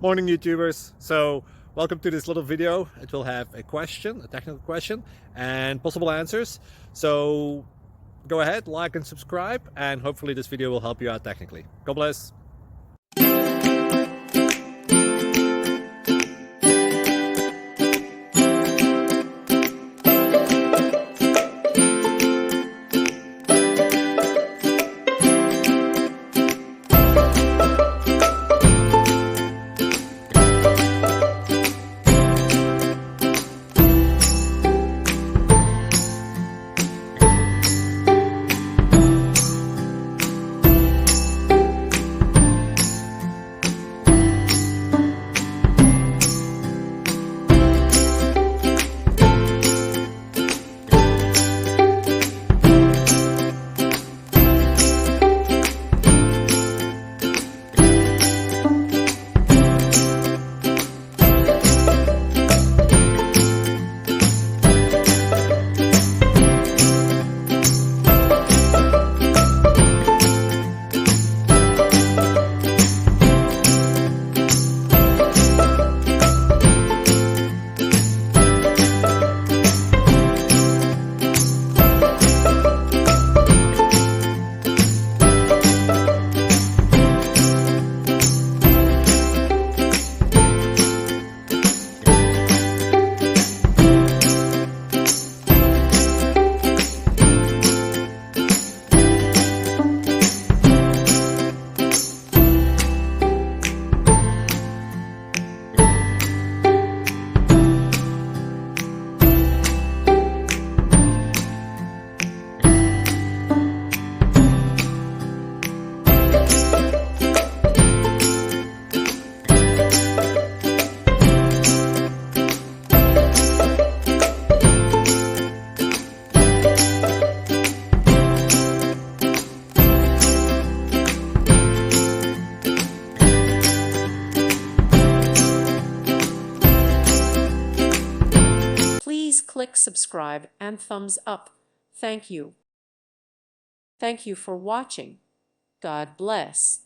Morning, YouTubers. So welcome to this little video. It will have a question, a technical question, and possible answers. So go ahead, like and subscribe, and hopefully this video will help you out technically. God bless. Please click subscribe and thumbs up. Thank you. Thank you for watching. God bless.